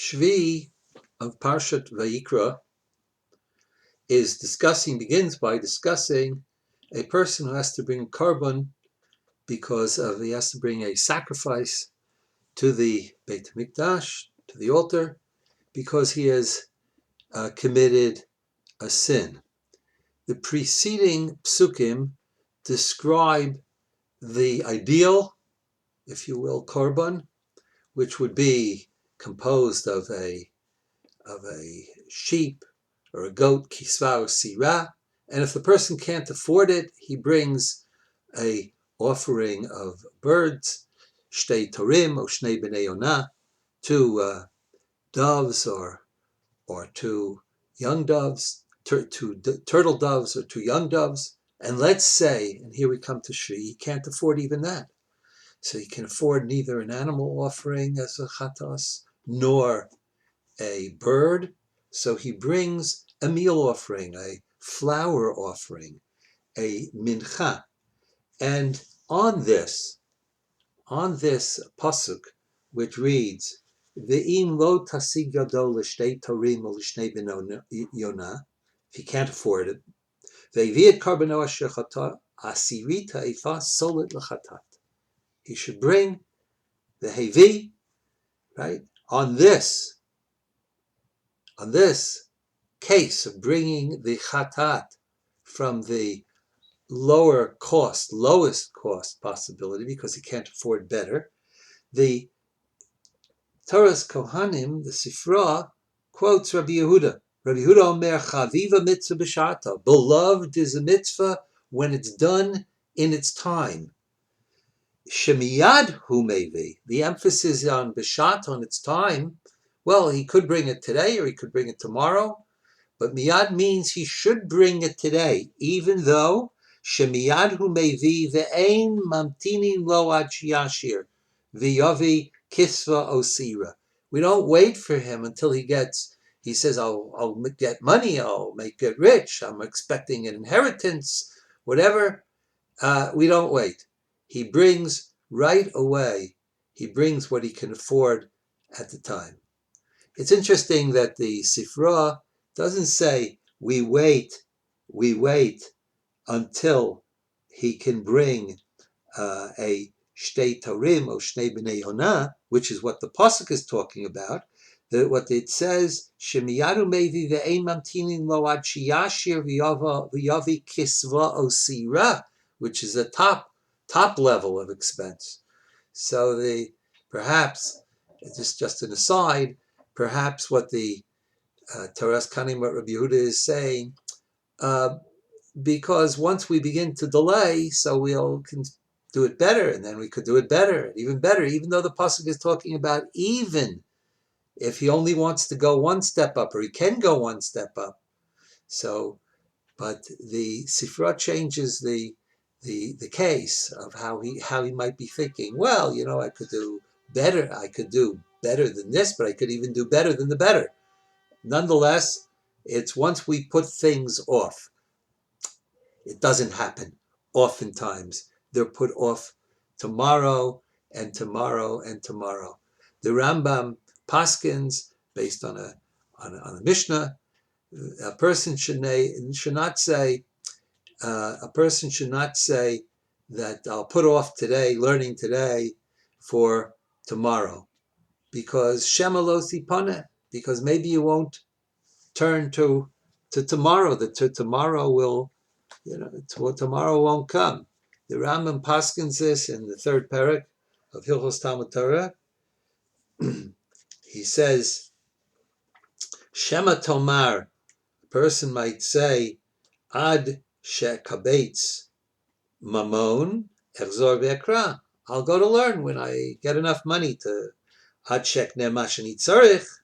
Shevi'i of Parshat VaYikra begins by discussing a person who has to bring korban because he has to bring a sacrifice to the Beit HaMikdash, to the altar, because he has committed a sin. The preceding psukim describe the ideal, if you will, korban, which would be composed of a sheep or a goat, kisva or sirah, and if the person can't afford it, he brings a offering of birds, shtei torim or shnei b'nei yonah, two doves or two young doves, two turtle doves or two young doves. And let's say, and here we come to Shvi, he can't afford even that. So he can afford neither an animal offering as a chatas, nor a bird. So he brings a meal offering, a flour offering, a mincha. And on this pasuk, which reads, Ve'im lo tasig gadol l'shtei torim or l'shnei b'nei yonah, if he can't afford it, ve'vi et karbano asher chata asirita efa solet l'chatat. He should bring the hevi, right, on this case of bringing the chatat from the lowest cost possibility, because he can't afford better. The Torah's Kohanim, the Sifra, quotes Rabbi Yehuda. Rabbi Yehuda Omer, Chaviva mitzvah b'shata. Beloved is a mitzvah when it's done in its time. Shemiyad hu mevi. The emphasis is on b'shat, on its time. Well, he could bring it today or he could bring it tomorrow. But miyad means he should bring it today, even though shemiyad hu mevi ve'ein mamtinin lo ad shiyashir v'yavi kisva osira. We don't wait for him until he says, I'll get money, I'll get rich, I'm expecting an inheritance, whatever. We don't wait. He brings right away. He brings what he can afford at the time. It's interesting that the Sifra doesn't say we wait until he can bring a shtei tarim or shnei b'nei yonah, which is what the pasuk is talking about. What it says, shemiyadu mevi ve'ein mamtinin lo ad shiyashir v'yavi kisva osira, which is a top level of expense. So perhaps, just an aside, perhaps what the Torah's Kanim, what Rabbi Yehuda is saying, because once we begin to delay, so we'll can do it better, and then we could do it better, even better, even though the pasuk is talking about even if he only wants to go one step up, or he can go one step up. So, but the Sifra changes the case of how he might be thinking. Well, I could do better. I could do better than this, but I could even do better than the better. Nonetheless, it's once we put things off, it doesn't happen. Oftentimes, they're put off tomorrow and tomorrow and tomorrow. The Rambam paskins, based on a Mishnah, a person should not say that I'll put off today, learning today, for tomorrow, because Shema lo sipane, because maybe you won't turn to tomorrow. Tomorrow will, tomorrow won't come. The Rambam paskins this in the third parak of Hilchos Talmud Torah. He says, Shema Tomar, a person might say, Ad shekabetz mamon echzor ve'ekra. I'll go to learn when I get enough money to Ad shekne mashani tzarich.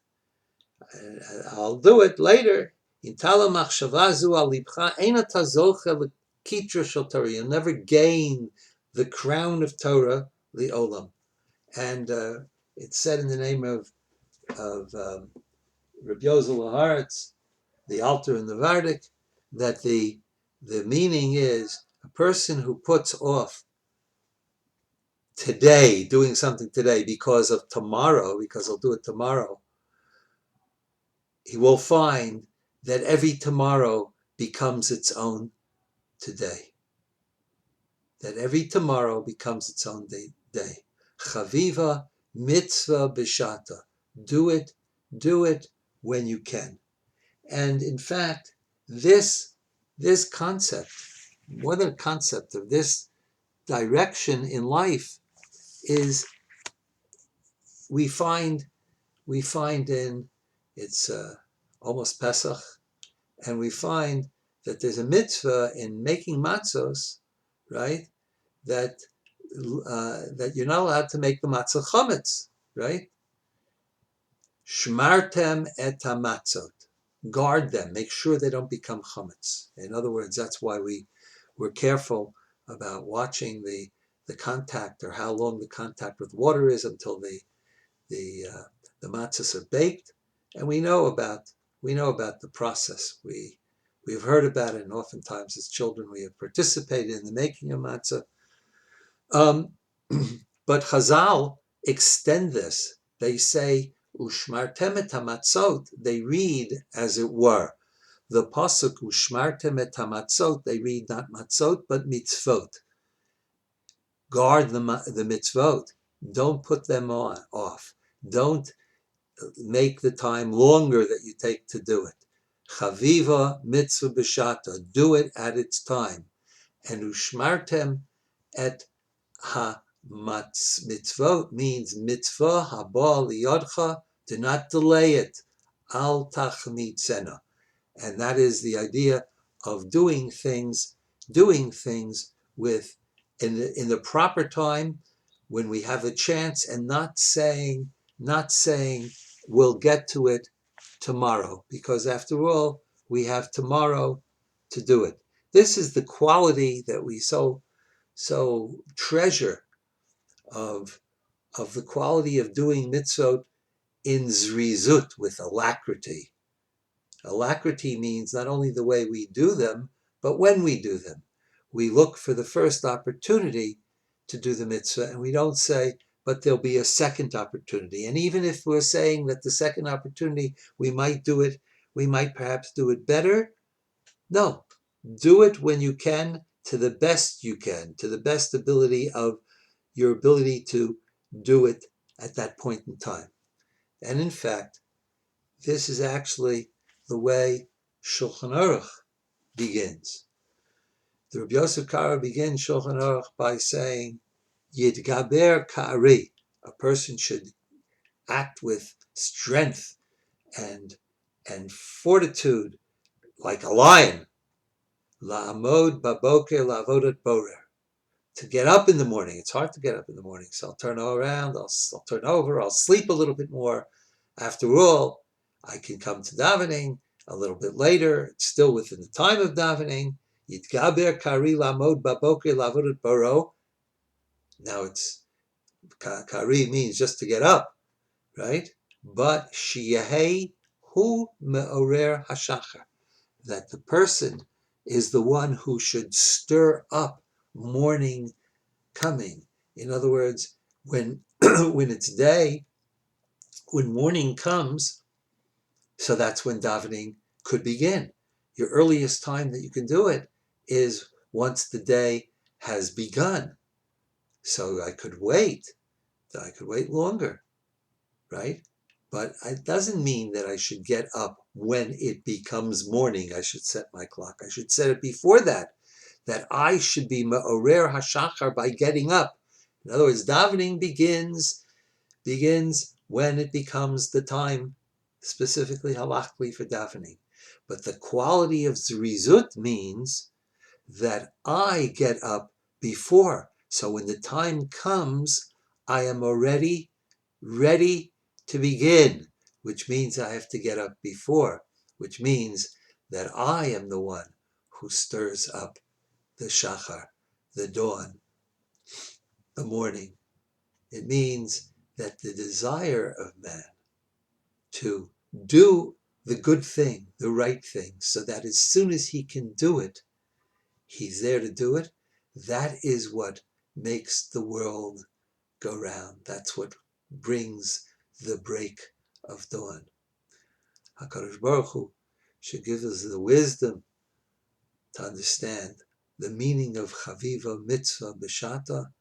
I'll do it later. Intala machshavazu al libcha eina tazocha lekitra shel Torah. You'll never gain the crown of Torah, the olam. And it's said in the name of Rabbi Yozel Laharetz, the Alter and the Vardik, that the meaning is a person who puts off today, doing something today because of tomorrow, because he'll do it tomorrow, he will find that every tomorrow becomes its own today. That every tomorrow becomes its own day. Chaviva mitzvah b'shata. Do it when you can. And in fact, this concept, more than a concept of this direction in life, is we find in, it's almost Pesach, and we find that there's a mitzvah in making matzos, right? That you're not allowed to make the matzah chametz, right? Shmartem et hamatzot. Guard them. Make sure they don't become chametz. In other words, that's why we're careful about watching the contact, or how long the contact with water is until the matzahs are baked. And we know about the process. We've heard about it, and oftentimes as children we have participated in the making of matzah. But Chazal extend this. They say, Ushmartem et hamatzot, they read, as it were, the pasuk Ushmartem et hamatzot, they read not matzot, but mitzvot. Guard the mitzvot. Don't put them off. Don't make the time longer that you take to do it. Chaviva mitzvah b'shata, do it at its time. And Ushmartem et mitzvot means mitzvah haba liyodcha, do not delay it. Al tachmitzena. And that is the idea of doing things with in the proper time, when we have a chance, and not saying we'll get to it tomorrow, because after all, we have tomorrow to do it. This is the quality that we so treasure of the quality of doing mitzvot in zrizut, with alacrity. Alacrity means not only the way we do them, but when we do them. We look for the first opportunity to do the mitzvah, and we don't say, but there'll be a second opportunity. And even if we're saying that the second opportunity, we might perhaps do it better. No, do it when you can, to the best you can, to the best ability of your ability to do it at that point in time. And in fact, this is actually the way Shulchan Aruch begins. The Rabbi Yosef Karo begins Shulchan Aruch by saying, Yidgaber Ka'ari, a person should act with strength and fortitude like a lion. La'amod baboker la'avodat borer. To get up in the morning. It's hard to get up in the morning, so I'll turn around, I'll turn over, I'll sleep a little bit more. After all, I can come to davening a little bit later. It's still within the time of davening. Yitgaber kari la'amod baboker la'avodat boro. Now it's kari means just to get up, right? But shiyahei hu me'orer hashachar, that the person is the one who should stir up morning coming. In other words, when it's day, when morning comes, so that's when davening could begin. Your earliest time that you can do it is once the day has begun. So I could wait longer, right? But it doesn't mean that I should get up when it becomes morning. I should set my clock. I should set it before that I should be ma'orer hashachar by getting up. In other words, davening begins when it becomes the time, specifically halachically for davening. But the quality of zrizut means that I get up before. So when the time comes, I am already ready to begin, which means I have to get up before, which means that I am the one who stirs up the shachar, the dawn, the morning. It means that the desire of man to do the good thing, the right thing, so that as soon as he can do it, he's there to do it. That is what makes the world go round. That's what brings the break of dawn. HaKadosh Baruch Hu should give us the wisdom to understand the meaning of Chaviva Mitzvah B'Shata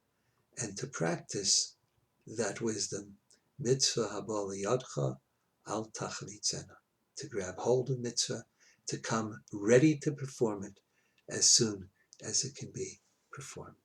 and to practice that wisdom. Mitzvah Haba Liyadcha Al Tachlitzena, to grab hold of mitzvah, to come ready to perform it as soon as it can be performed.